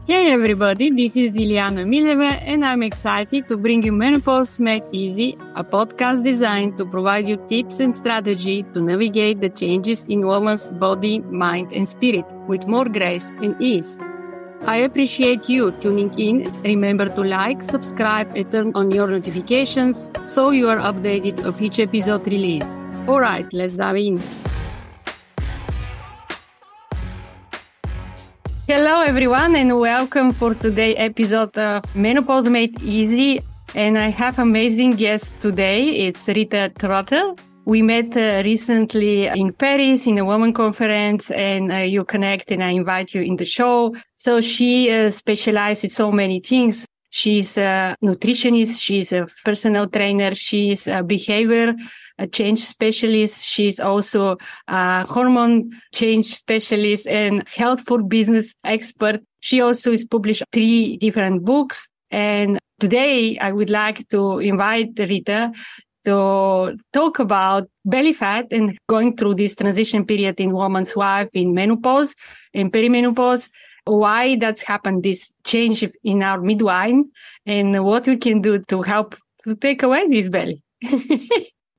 Hey everybody, this is Dilyana and Mileva, and I'm excited to bring you Menopause Made Easy, a podcast designed to provide you tips and strategy to navigate the changes in woman's body, mind and spirit with more grace and ease. I appreciate you tuning in. Remember to like, subscribe and turn on your notifications so you are updated of each episode release. Alright, let's dive in. Hello everyone and welcome for today's episode of Menopause Made Easy. And I have amazing guest today. It's Rita Trotter. We met recently in Paris in a women conference and you connect and I invite you in the show. So she specializes in so many things. She's a nutritionist. She's a personal trainer. She's a behavior change specialist. She's also a hormone change specialist and health for business expert. She also has published 3 different books. And today I would like to invite Rita to talk about belly fat and going through this transition period in woman's life, in menopause and perimenopause, why that's happened, this change in our midline, and what we can do to help to take away this belly.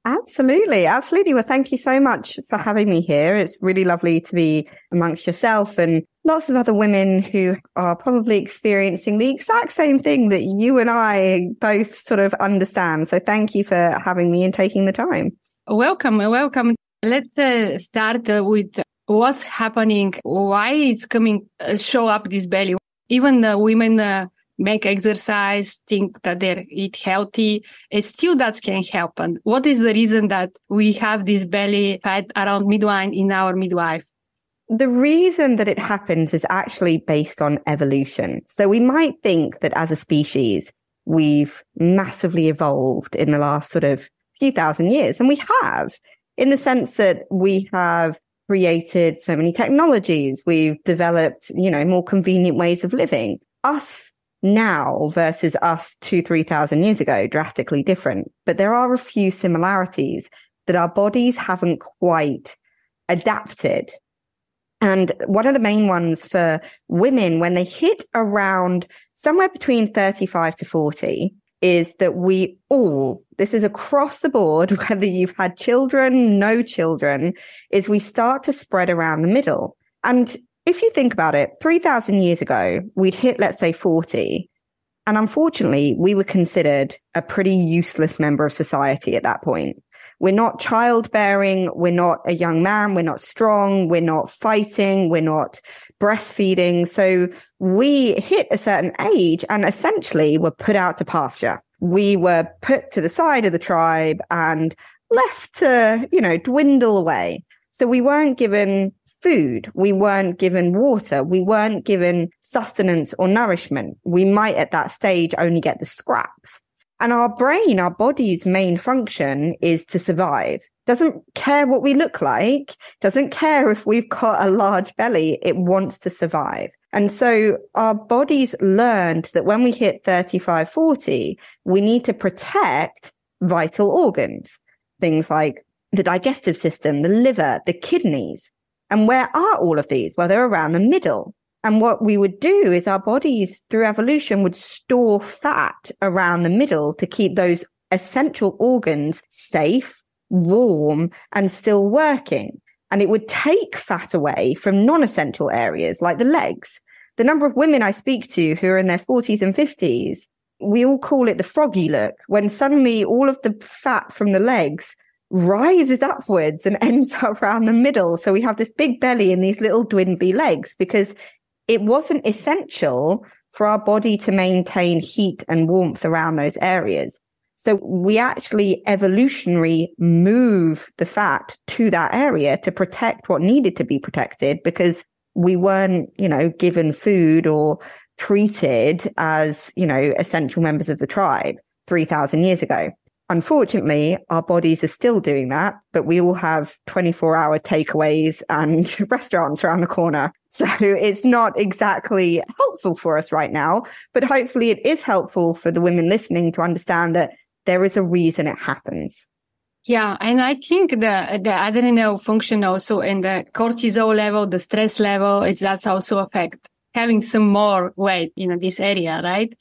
Absolutely. Well, thank you so much for having me here. It's really lovely to be amongst yourself and lots of other women who are probably experiencing the exact same thing that you and I both sort of understand. So thank you for having me and taking the time. Welcome. Let's start with what's happening, why it's coming, show up this belly. Even women make exercise, think that they eat healthy, and still that can happen. What is the reason that we have this belly fat around midline in our midlife? The reason that it happens is actually based on evolution. So we might think that as a species, we've massively evolved in the last sort of few thousand years. And we have, in the sense that we have created so many technologies. We've developed, more convenient ways of living. Us now versus us 2,000-3,000 years ago, drastically different. But there are a few similarities that our bodies haven't quite adapted. And one of the main ones for women when they hit around somewhere between 35 to 40 is that this is across the board, whether you've had children, no children, is we start to spread around the middle. And if you think about it, 3,000 years ago, we'd hit, let's say, 40. And unfortunately, we were considered a pretty useless member of society at that point. We're not childbearing. We're not a young man. We're not strong. We're not fighting. We're not breastfeeding. So we hit a certain age and essentially were put out to pasture. We were put to the side of the tribe and left to, dwindle away. So we weren't given food. We weren't given water. We weren't given sustenance or nourishment. We might at that stage only get the scraps. And our brain, our body's main function is to survive. Doesn't care what we look like, doesn't care if we've got a large belly, it wants to survive. And so our bodies learned that when we hit 35, 40, we need to protect vital organs. Things like the digestive system, the liver, the kidneys. And where are all of these? Well, they're around the middle. And what we would do is our bodies, through evolution, would store fat around the middle to keep those essential organs safe, warm, and still working. And it would take fat away from non-essential areas like the legs. The number of women I speak to who are in their 40s and 50s, we all call it the froggy look, when suddenly all of the fat from the legs rises upwards and ends up around the middle. So we have this big belly and these little dwindly legs because it wasn't essential for our body to maintain heat and warmth around those areas. So we actually evolutionary move the fat to that area to protect what needed to be protected because we weren't, given food or treated as, essential members of the tribe 3,000 years ago. Unfortunately, our bodies are still doing that, but we all have 24-hour takeaways and restaurants around the corner. So it's not exactly helpful for us right now, but hopefully it is helpful for the women listening to understand that there is a reason it happens. Yeah, and I think the adrenal function also and the cortisol level, the stress level, that's also affect. having some more weight in this area, right?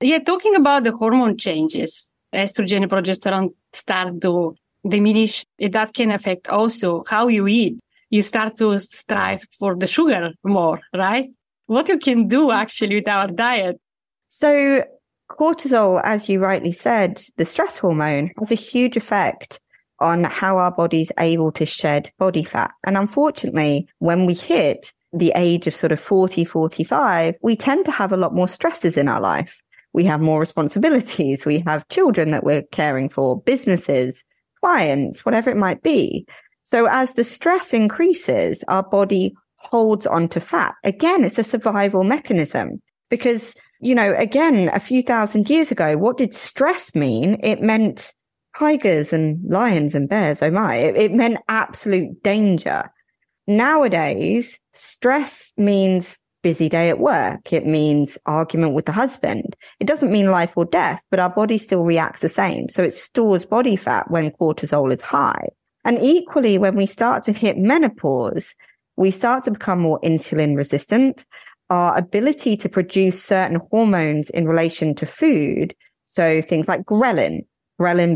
Yeah, talking about the hormone changes, estrogen and progesterone start to diminish. That can affect also how you eat. You start to strive for the sugar more, right? What you can do actually with our diet. So cortisol, as you rightly said, the stress hormone, has a huge effect on how our body's able to shed body fat. And unfortunately, when we hit the age of sort of 40, 45, we tend to have a lot more stresses in our life. We have more responsibilities. We have children that we're caring for, businesses, clients, whatever it might be. So as the stress increases, our body holds onto fat. Again, it's a survival mechanism because, again, a few thousand years ago, what did stress mean? It meant tigers and lions and bears. Oh my, it meant absolute danger. Nowadays, stress means busy day at work. It means argument with the husband. It doesn't mean life or death, but our body still reacts the same. So it stores body fat when cortisol is high. And equally, when we start to hit menopause, we start to become more insulin resistant. Our ability to produce certain hormones in relation to food, so things like ghrelin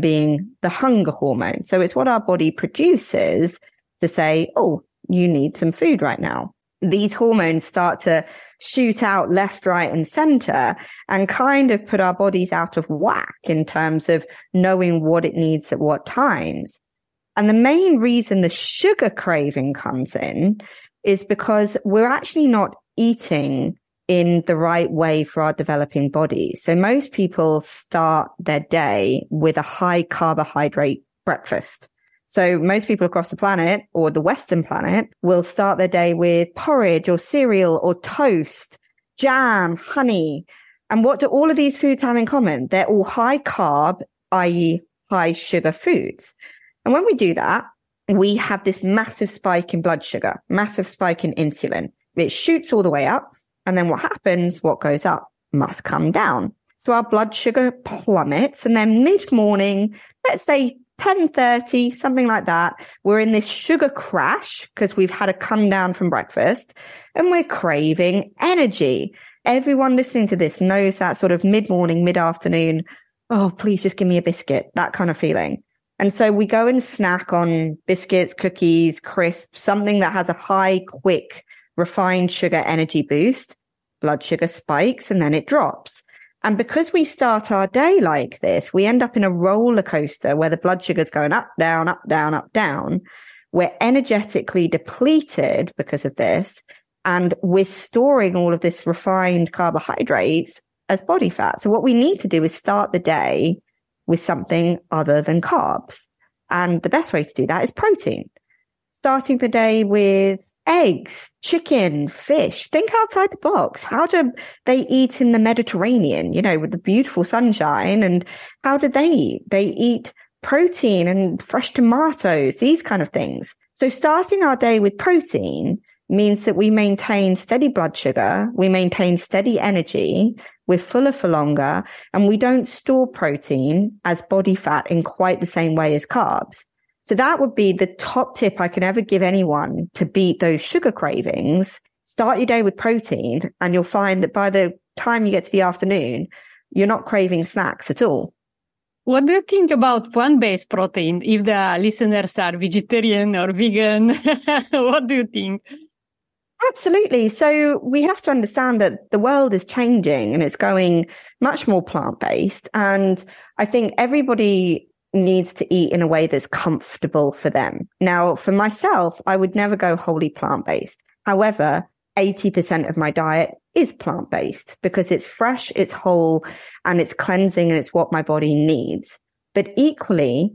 being the hunger hormone. So it's what our body produces to say, oh, you need some food right now. These hormones start to shoot out left, right, and center and kind of put our bodies out of whack in terms of knowing what it needs at what times. And the main reason the sugar craving comes in is because we're actually not eating in the right way for our developing bodies. So most people start their day with a high carbohydrate breakfast. So most people across the planet, or the Western planet, will start their day with porridge or cereal or toast, jam, honey. And what do all of these foods have in common? They're all high carb, i.e. high sugar foods. And when we do that, we have this massive spike in blood sugar, massive spike in insulin. It shoots all the way up. And then what happens? What goes up must come down. So our blood sugar plummets. And then mid-morning, let's say 10:30, something like that, we're in this sugar crash because we've had a come down from breakfast and we're craving energy. Everyone listening to this knows that sort of mid-morning, mid-afternoon, oh, please just give me a biscuit, that kind of feeling. And so we go and snack on biscuits, cookies, crisps, something that has a high, quick, refined sugar energy boost. Blood sugar spikes and then it drops. And because we start our day like this, we end up in a roller coaster where the blood sugar's going up, down, up, down, up, down. We're energetically depleted because of this. And we're storing all of this refined carbohydrates as body fat. So what we need to do is start the day with something other than carbs. And the best way to do that is protein. Starting the day with eggs, chicken, fish. Think outside the box. How do they eat in the Mediterranean, with the beautiful sunshine? And how do they eat? They eat protein and fresh tomatoes, these kind of things. So starting our day with protein means that we maintain steady blood sugar, we maintain steady energy, we're fuller for longer, and we don't store protein as body fat in quite the same way as carbs. So that would be the top tip I can ever give anyone to beat those sugar cravings. Start your day with protein and you'll find that by the time you get to the afternoon, you're not craving snacks at all. What do you think about plant-based protein if the listeners are vegetarian or vegan? What do you think? Absolutely. So we have to understand that the world is changing and it's going much more plant-based. And I think everybody needs to eat in a way that's comfortable for them. Now, for myself, I would never go wholly plant-based. However, 80% of my diet is plant-based because it's fresh, it's whole, and it's cleansing, and it's what my body needs. But equally,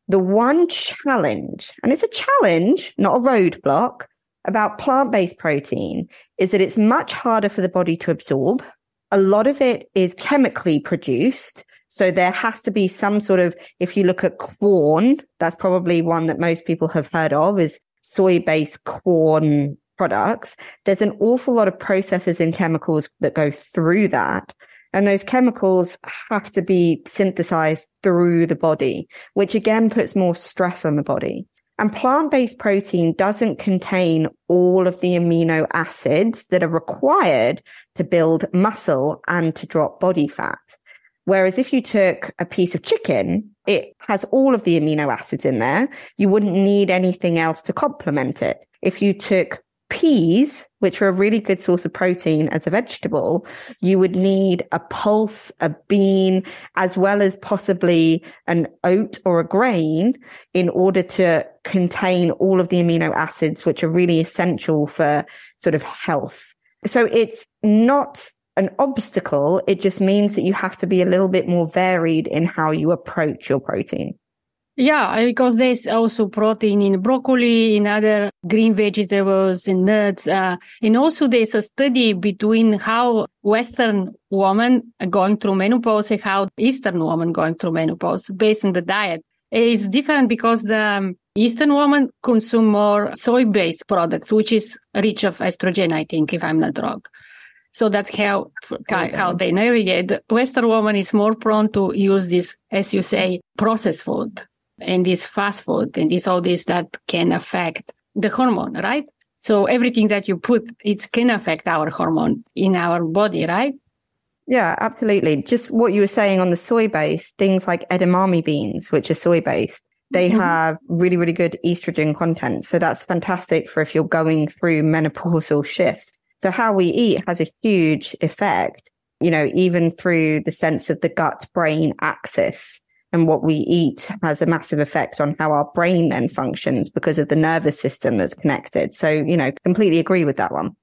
the one challenge, and it's a challenge, not a roadblock, about plant-based protein is that it's much harder for the body to absorb. A lot of it is chemically produced. So there has to be some sort of, if you look at corn, that's probably one that most people have heard of, is soy-based corn products. There's an awful lot of processes and chemicals that go through that. And those chemicals have to be synthesized through the body, which again puts more stress on the body. And plant-based protein doesn't contain all of the amino acids that are required to build muscle and to drop body fat. Whereas if you took a piece of chicken, it has all of the amino acids in there. You wouldn't need anything else to complement it. If you took peas, which are a really good source of protein as a vegetable, you would need a pulse, a bean, as well as possibly an oat or a grain in order to contain all of the amino acids, which are really essential for sort of health. So it's not an obstacle. It just means that you have to be a little bit more varied in how you approach your protein. Yeah, because there's also protein in broccoli, in other green vegetables, in nuts. And also there's a study between how Western women are going through menopause and how Eastern women going through menopause based on the diet. It's different because the Eastern women consume more soy-based products, which is rich of estrogen, I think, if I'm not wrong. So that's how they navigate. The Western woman is more prone to use this, as you say, processed food. And this fast food and all this that can affect the hormone, right? So everything that you put, it can affect our hormone in our body, right? Yeah, absolutely. Just what you were saying on the soy-based, things like edamame beans, which are soy-based, they have really, really good estrogen content. So that's fantastic for if you're going through menopausal shifts. So how we eat has a huge effect, even through the sense of the gut-brain axis. And what we eat has a massive effect on how our brain then functions because of the nervous system that's connected. So, completely agree with that one.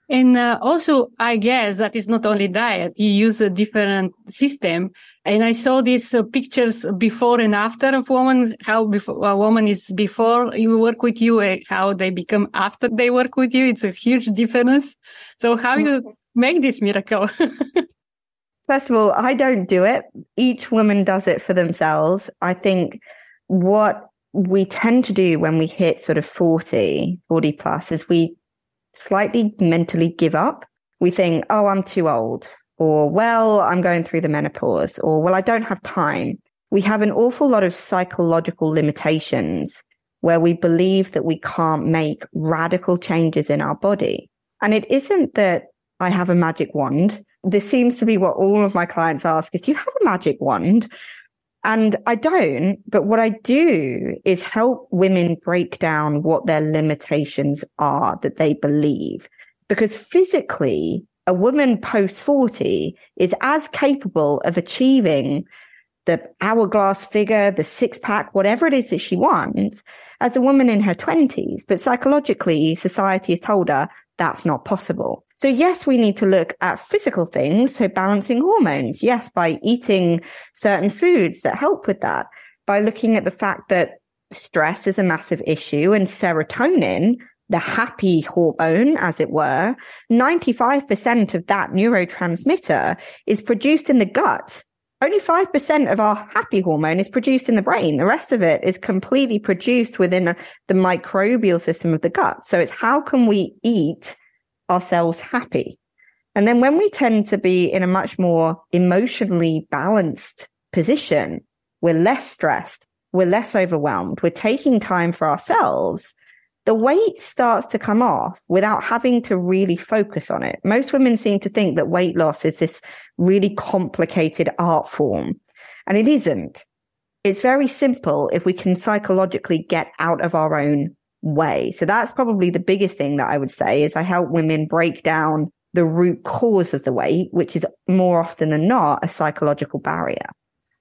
And also, I guess that it's not only diet. You use a different system. And I saw these pictures before and after of women, how a woman is before you work with you, how they become after they work with you. It's a huge difference. So how you make this miracle? First of all, I don't do it. Each woman does it for themselves. I think what we tend to do when we hit sort of 40 plus is we slightly mentally give up. We think, oh, I'm too old, or, well, I'm going through the menopause, or, well, I don't have time. We have an awful lot of psychological limitations where we believe that we can't make radical changes in our body. And it isn't that I have a magic wand. This seems to be what all of my clients ask is, do you have a magic wand? And I don't, but what I do is help women break down what their limitations are that they believe. Because physically, a woman post 40 is as capable of achieving the hourglass figure, the six pack, whatever it is that she wants, as a woman in her 20s. But psychologically, society has told her that's not possible. So yes, we need to look at physical things. So balancing hormones. Yes, by eating certain foods that help with that. By looking at the fact that stress is a massive issue and serotonin, the happy hormone, as it were, 95% of that neurotransmitter is produced in the gut. Only 5% of our happy hormone is produced in the brain. The rest of it is completely produced within the microbial system of the gut. So it's how can we eat ourselves happy? And then when we tend to be in a much more emotionally balanced position, we're less stressed, we're less overwhelmed, we're taking time for ourselves, the weight starts to come off without having to really focus on it. Most women seem to think that weight loss is this really complicated art form, and it isn't. It's very simple if we can psychologically get out of our own way. So that's probably the biggest thing that I would say is I help women break down the root cause of the weight, which is more often than not a psychological barrier.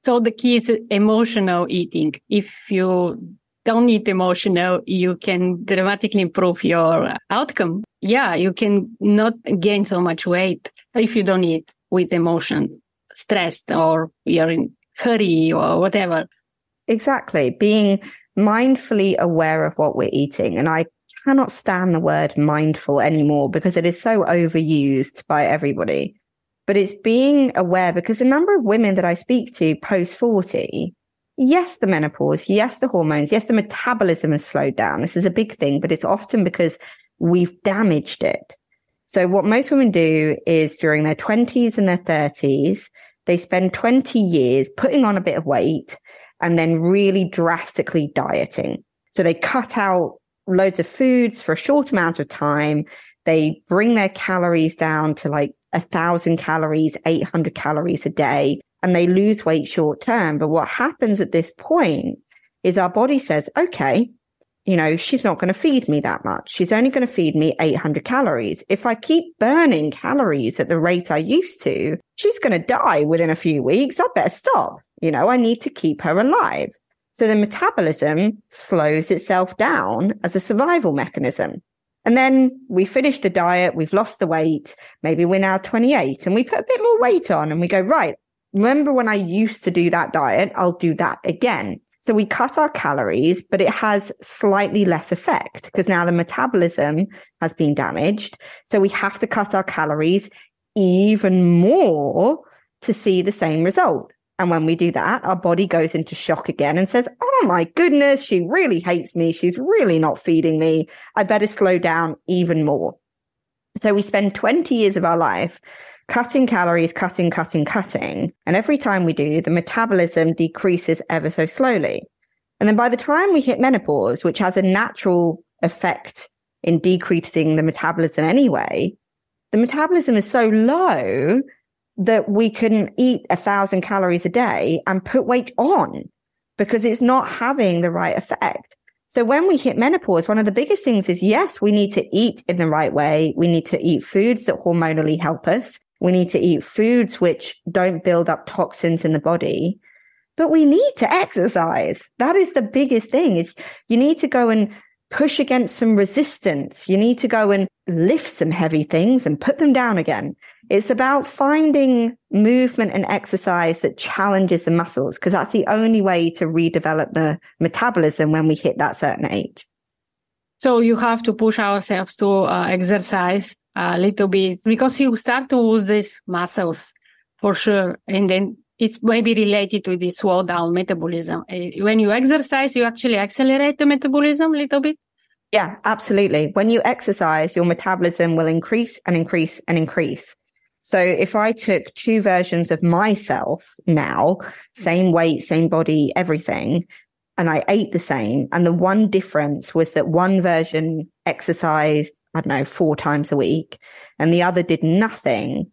So the key is emotional eating. If you don't eat emotional, you can dramatically improve your outcome. Yeah, you can not gain so much weight if you don't eat with emotion, stressed, or you're in hurry or whatever. Exactly. Being mindfully aware of what we're eating. And I cannot stand the word mindful anymore because it is so overused by everybody. But it's being aware, because the number of women that I speak to post 40, yes, the menopause, yes, the hormones, yes, the metabolism has slowed down. This is a big thing, but it's often because we've damaged it. So what most women do is during their 20s and their 30s, they spend 20 years putting on a bit of weight and then really drastically dieting. So they cut out loads of foods for a short amount of time. They bring their calories down to like 1,000 calories, 800 calories a day, and they lose weight short term. But what happens at this point is our body says, okay, she's not going to feed me that much. She's only going to feed me 800 calories. If I keep burning calories at the rate I used to, she's going to die within a few weeks. I better stop. I need to keep her alive. So the metabolism slows itself down as a survival mechanism. And then we finish the diet, we've lost the weight, maybe we're now 28 and we put a bit more weight on and we go, right, remember when I used to do that diet, I'll do that again. So we cut our calories, but it has slightly less effect because now the metabolism has been damaged. So we have to cut our calories even more to see the same result. And when we do that, our body goes into shock again and says, oh my goodness, she really hates me. She's really not feeding me. I better slow down even more. So we spend 20 years of our life cutting calories, cutting. And every time we do, the metabolism decreases ever so slowly. And then by the time we hit menopause, which has a natural effect in decreasing the metabolism anyway, the metabolism is so low that we can eat 1,000 calories a day and put weight on because it's not having the right effect. So when we hit menopause, one of the biggest things is, yes, we need to eat in the right way. We need to eat foods that hormonally help us. We need to eat foods which don't build up toxins in the body, but we need to exercise. That is the biggest thing, is you need to go and push against some resistance. You need to go and lift some heavy things and put them down again. It's about finding movement and exercise that challenges the muscles, because that's the only way to redevelop the metabolism when we hit that certain age. So you have to push ourselves to exercise a little bit because you start to lose these muscles for sure. And then it's maybe related to the slow down metabolism. When you exercise, you actually accelerate the metabolism a little bit. Yeah, absolutely. When you exercise, your metabolism will increase and increase and increase. So if I took two versions of myself now, same weight, same body, everything, and I ate the same, and the one difference was that one version exercised, 4 times a week, and the other did nothing,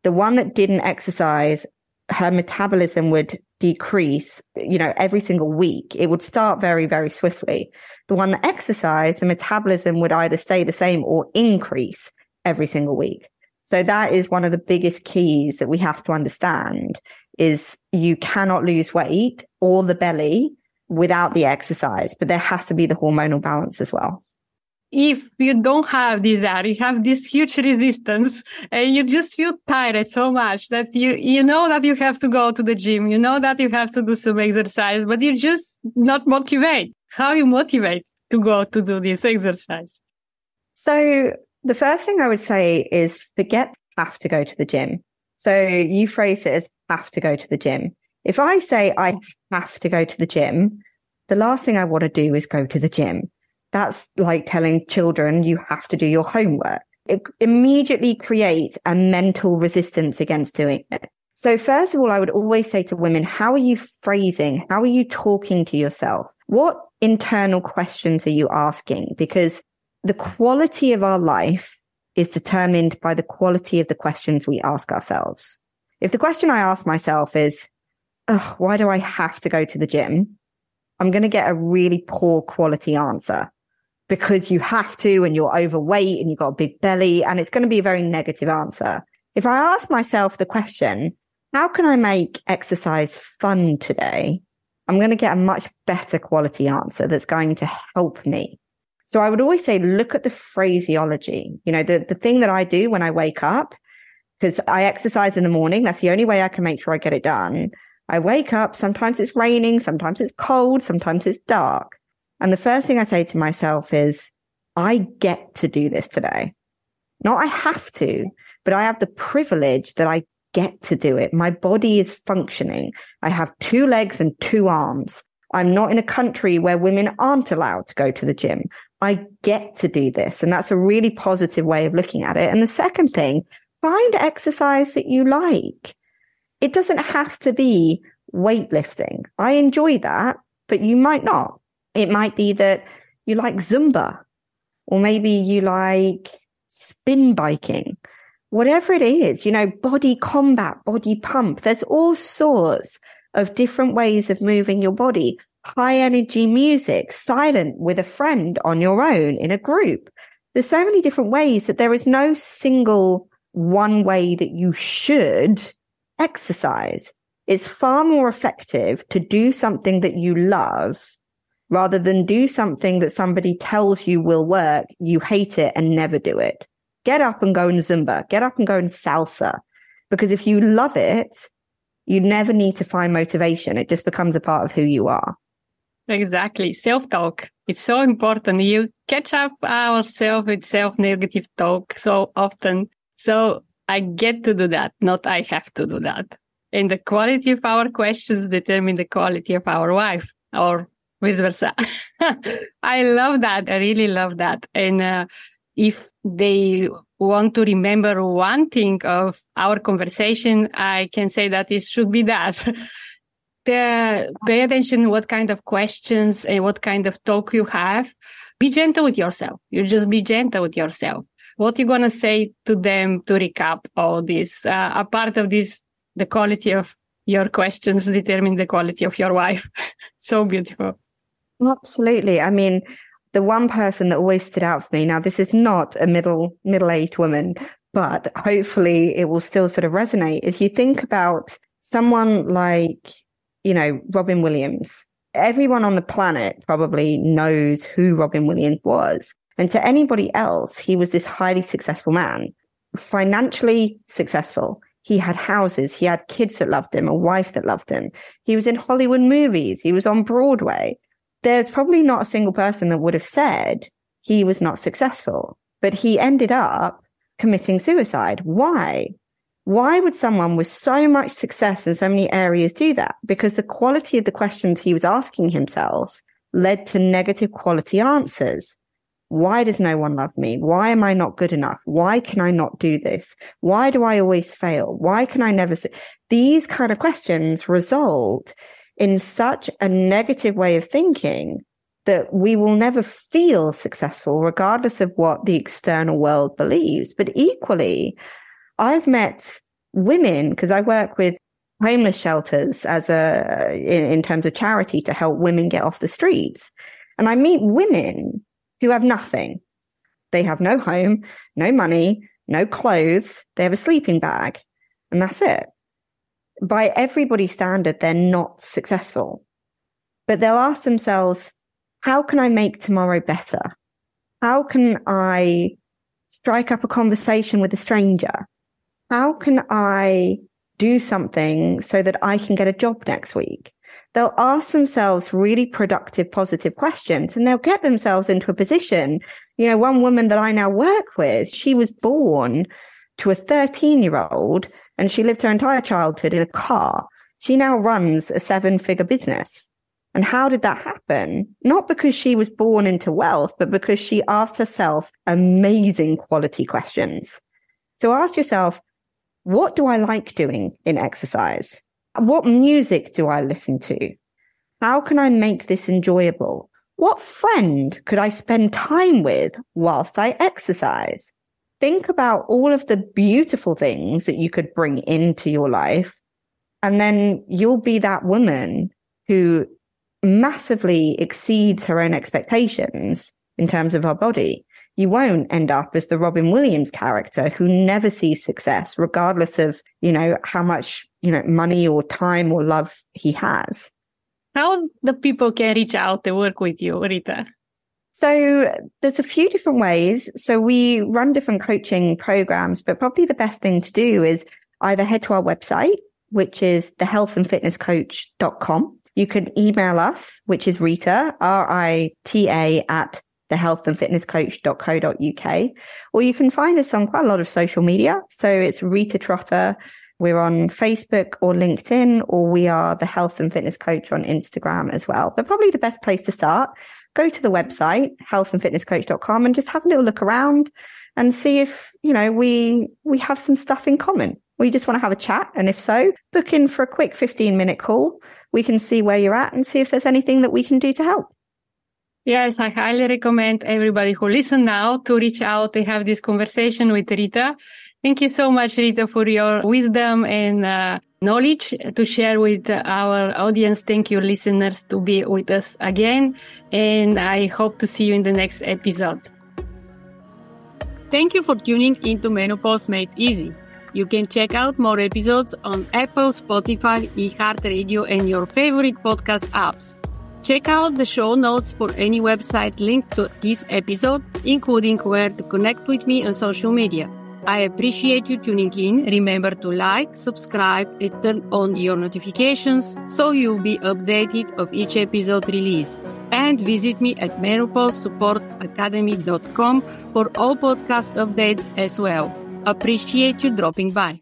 the one that didn't exercise, her metabolism would decrease, every single week. It would start very, very swiftly. The one that exercised, the metabolism would either stay the same or increase every single week. So that is one of the biggest keys that we have to understand, is you cannot lose weight or the belly without the exercise, but there has to be the hormonal balance as well. If you don't have this there, you have this huge resistance and you just feel tired so much that you know that you have to go to the gym, you know that you have to do some exercise, but you're just not motivated. How you motivate to go to do this exercise? So the first thing I would say is forget have to go to the gym. So you phrase it as have to go to the gym. If I say I have to go to the gym, the last thing I want to do is go to the gym. That's like telling children you have to do your homework. It immediately creates a mental resistance against doing it. So first of all, I would always say to women, how are you phrasing? How are you talking to yourself? What internal questions are you asking? Because the quality of our life is determined by the quality of the questions we ask ourselves. If the question I ask myself is, why do I have to go to the gym? I'm going to get a really poor quality answer. Because you have to, and you're overweight and you've got a big belly, and it's going to be a very negative answer. If I ask myself the question, how can I make exercise fun today? I'm going to get a much better quality answer that's going to help me. So I would always say, look at the phraseology. The thing that I do when I wake up, because I exercise in the morning. That's the only way I can make sure I get it done. I wake up, sometimes it's raining, sometimes it's cold, sometimes it's dark. And the first thing I say to myself is, I get to do this today. Not I have to, but I have the privilege that I get to do it. My body is functioning. I have 2 legs and 2 arms. I'm not in a country where women aren't allowed to go to the gym. I get to do this. And that's a really positive way of looking at it. And the second thing, find exercise that you like. It doesn't have to be weightlifting. I enjoy that, but you might not. It might be that you like Zumba, or maybe you like spin biking. Whatever it is, body combat, body pump. There's all sorts of different ways of moving your body. High energy music, silent with a friend, on your own, in a group. There's so many different ways that there is no single one way that you should exercise. It's far more effective to do something that you love rather than do something that somebody tells you will work, you hate it and never do it. Get up and go in Zumba. Get up and go in salsa. Because if you love it, you never need to find motivation. It just becomes a part of who you are. Exactly. Self-talk. It's so important. You catch up ourselves with self-negative talk so often. So I get to do that, not I have to do that. And the quality of our questions determine the quality of our life, or vice versa. I love that. I really love that. And if they want to remember one thing of our conversation, I can say that it should be that. Pay attention what kind of questions and what kind of talk you have. Be gentle with yourself. You just be gentle with yourself. What you're going to say to them to recap all this. A part of this, the quality of your questions determine the quality of your life. So beautiful. Absolutely. I mean, the one person that always stood out for me, now this is not a middle-aged woman, but hopefully it will still sort of resonate, is you think about someone like, Robin Williams. Everyone on the planet probably knows who Robin Williams was. And to anybody else, he was this highly successful man, financially successful. He had houses. He had kids that loved him, a wife that loved him. He was in Hollywood movies. He was on Broadway. There's probably not a single person that would have said he was not successful, but he ended up committing suicide. Why? Why would someone with so much success in so many areas do that? Because the quality of the questions he was asking himself led to negative quality answers. Why does no one love me? Why am I not good enough? Why can I not do this? Why do I always fail? Why can I never These kind of questions result in such a negative way of thinking that we will never feel successful, regardless of what the external world believes. But equally, I've met women, because I work with homeless shelters in terms of charity to help women get off the streets. And I meet women who have nothing. They have no home, no money, no clothes. They have a sleeping bag, and that's it. By everybody's standard, they're not successful. But they'll ask themselves, how can I make tomorrow better? How can I strike up a conversation with a stranger? How can I do something so that I can get a job next week? They'll ask themselves really productive, positive questions, and they'll get themselves into a position. One woman that I now work with, she was born to a 13-year-old and she lived her entire childhood in a car. She now runs a 7-figure business. And how did that happen? Not because she was born into wealth, but because she asked herself amazing quality questions. So ask yourself, what do I like doing in exercise? What music do I listen to? How can I make this enjoyable? What friend could I spend time with whilst I exercise? Think about all of the beautiful things that you could bring into your life, and then you'll be that woman who massively exceeds her own expectations in terms of her body. You won't end up as the Robin Williams character who never sees success, regardless of, how much, money or time or love he has. How the people can reach out to work with you, Rita? So there's a few different ways. So we run different coaching programs, but probably the best thing to do is either head to our website, which is thehealthandfitnesscoach.com. You can email us, which is Rita, RITA at thehealthandfitnesscoach.co.uk, or you can find us on quite a lot of social media. So it's Rita Trotter. We're on Facebook or LinkedIn, or we are the Health and Fitness Coach on Instagram as well. But probably the best place to start, go to the website, healthandfitnesscoach.com, and just have a little look around and see if, we have some stuff in common. We just want to have a chat. And if so, book in for a quick 15-minute call. We can see where you're at and see if there's anything that we can do to help. Yes, I highly recommend everybody who listen now to reach out to have this conversation with Rita. Thank you so much, Rita, for your wisdom and knowledge to share with our audience. Thank you, listeners, to be with us again. And I hope to see you in the next episode. Thank you for tuning into Menopause Made Easy. You can check out more episodes on Apple, Spotify, iHeartRadio, and your favorite podcast apps. Check out the show notes for any website linked to this episode, including where to connect with me on social media. I appreciate you tuning in. Remember to like, subscribe, and turn on your notifications so you'll be updated of each episode release. And visit me at menopausesupportacademy.com for all podcast updates as well. Appreciate you dropping by.